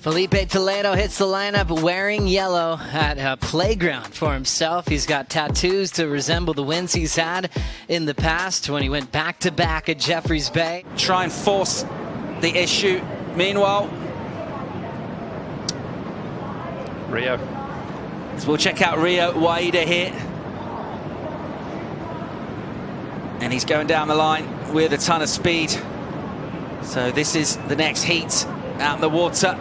Filipe Toledo hits the lineup wearing yellow at a playground for himself. He's got tattoos to resemble the wins he's had in the past when he went back-to-back at Jeffreys Bay. Try and force the issue. Meanwhile, Rio. So we'll check out Rio Waida here. And he's going down the line with a ton of speed. So this is the next heat out in the water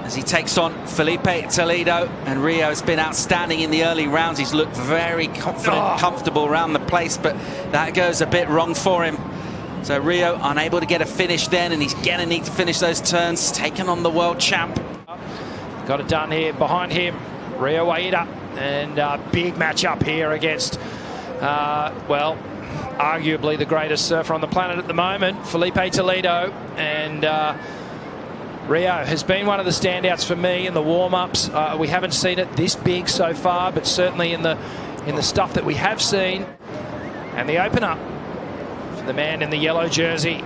as he takes on Filipe Toledo. And Rio has been outstanding in the early rounds. He's looked very confident, comfortable around the place, but that goes a bit wrong for him. So Rio unable to get a finish then, and he's going to need to finish those turns, taking on the world champ. Got it done here behind him, Rio Waida, and big matchup here against, well, arguably the greatest surfer on the planet at the moment, Filipe Toledo. And Rio has been one of the standouts for me in the warm-ups. We haven't seen it this big so far, but certainly in the stuff that we have seen. And the opener for the man in the yellow jersey,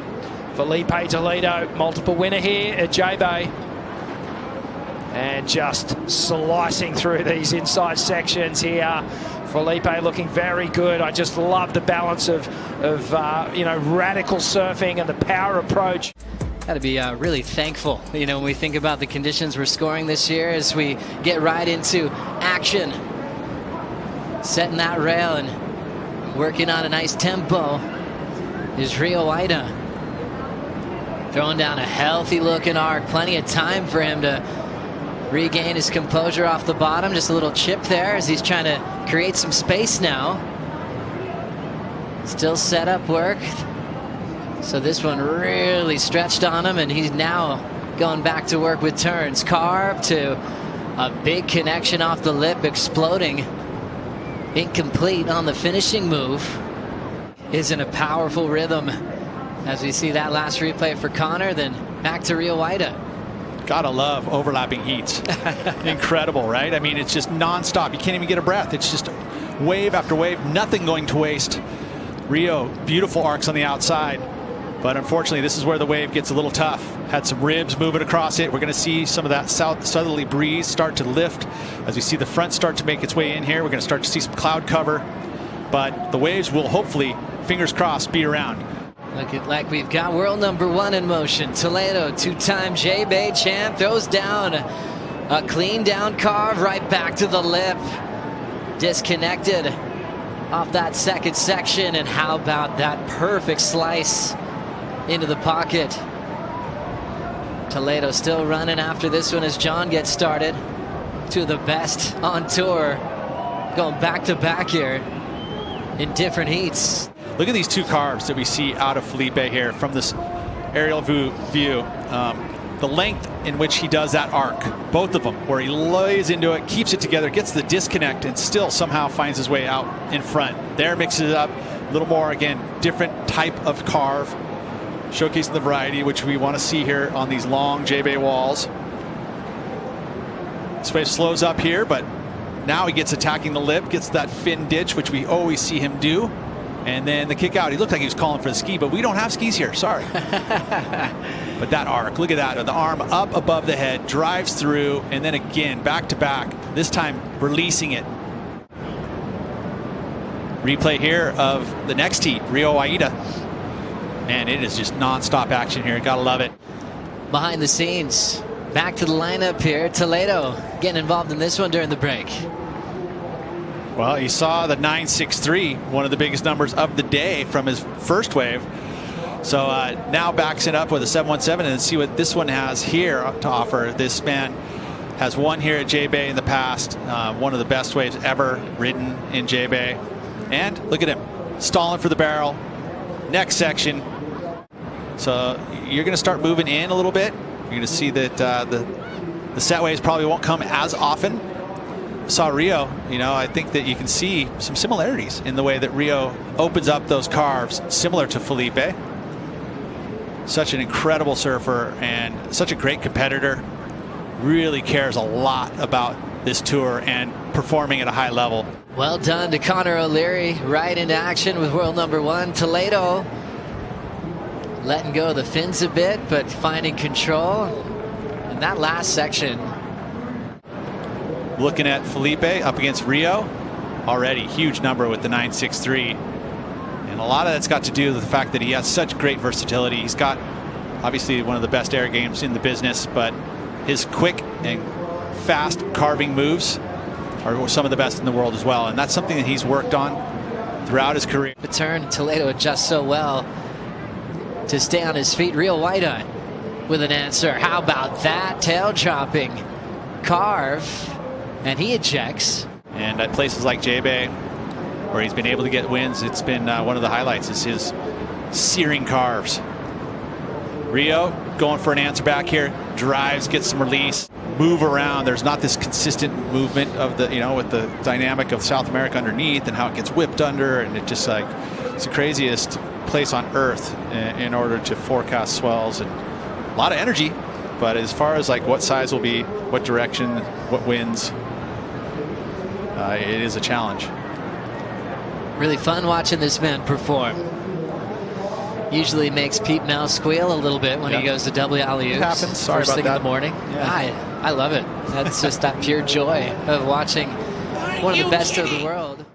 Filipe Toledo, multiple winner here at J-Bay. And just slicing through these inside sections here. Filipe looking very good. I just love the balance of you know, radical surfing and the power approach. Got to be really thankful, you know, when we think about the conditions we're scoring this year as we get right into action. Setting that rail and working on a nice tempo is Rio Waida. Throwing down a healthy looking arc. Plenty of time for him to regain his composure off the bottom. Just a little chip there as he's trying to create some space now. Still set up work. So this one really stretched on him, and he's now going back to work with turns. Carve to a big connection off the lip, exploding. Incomplete on the finishing move. Is in a powerful rhythm. As we see that last replay for Connor, then back to Rio Waida. Gotta love overlapping heats. Incredible, right? I mean, it's just nonstop. You can't even get a breath. It's just wave after wave, nothing going to waste. Rio, beautiful arcs on the outside. But unfortunately, this is where the wave gets a little tough. Had some ribs moving across it. We're going to see some of that southerly breeze start to lift. As we see the front start to make its way in here, we're going to start to see some cloud cover. But the waves will hopefully, fingers crossed, be around. Looking like we've got world number one in motion. Toledo, two-time J-Bay champ, throws down a clean down carve right back to the lip. Disconnected off that second section. And how about that perfect slice into the pocket? Toledo still running after this one as John gets started. Two of the best on tour. Going back to back here in different heats. Look at these two carves that we see out of Filipe here from this aerial view. The length in which he does that arc, both of them, where he lays into it, keeps it together, gets the disconnect, and still somehow finds his way out in front. There, mixes it up a little more, again, different type of carve, showcasing the variety which we want to see here on these long J-Bay walls. This wave slows up here, but now he gets attacking the lip, gets that fin ditch, which we always see him do. And then the kick out, he looked like he was calling for the ski, but we don't have skis here, sorry. But that arc, look at that, the arm up above the head, drives through, and then again, back to back, this time releasing it. Replay here of the next heat, Rio Waida. Man, it is just nonstop action here, gotta love it. Behind the scenes, back to the lineup here. Toledo getting involved in this one during the break. Well, he saw the 9.63, one of the biggest numbers of the day from his first wave. So now backs it up with a 7.17, and see what this one has here to offer. This man has won here at J-Bay in the past. One of the best waves ever ridden in J-Bay. And look at him, stalling for the barrel. Next section. So you're going to start moving in a little bit. You're going to see that the set waves probably won't come as often. Saw Rio, you know, I think that you can see some similarities in the way that Rio opens up those carves, similar to Filipe. Such an incredible surfer and such a great competitor. Really cares a lot about this tour and performing at a high level. Well done to Connor O'Leary, right into action with world number one. Toledo letting go of the fins a bit, but finding control. And that last section. Looking at Filipe up against Rio, already huge number with the 9.63. And a lot of that's got to do with the fact that he has such great versatility. He's got obviously one of the best air games in the business, but his quick and fast carving moves are some of the best in the world as well. And that's something that he's worked on throughout his career. The turn, Toledo adjusts so well to stay on his feet. Rio Waida with an answer. How about that tail dropping carve? And he ejects. And at places like J-Bay, where he's been able to get wins, it's been one of the highlights is his searing carves. Rio going for an answer back here, drives, gets some release, move around. There's not this consistent movement of the, with the dynamic of South America underneath and how it gets whipped under, and it just like, it's the craziest place on earth in order to forecast swells, and a lot of energy. But as far as like what size will be, what direction, what winds, it is a challenge. Really fun watching this man perform. Usually makes Pete Mel squeal a little bit when he goes to double alley-oops. It happens. Sorry first about thing that. in the morning. Yeah. I love it. That's just that pure joy of watching one of the best of the world.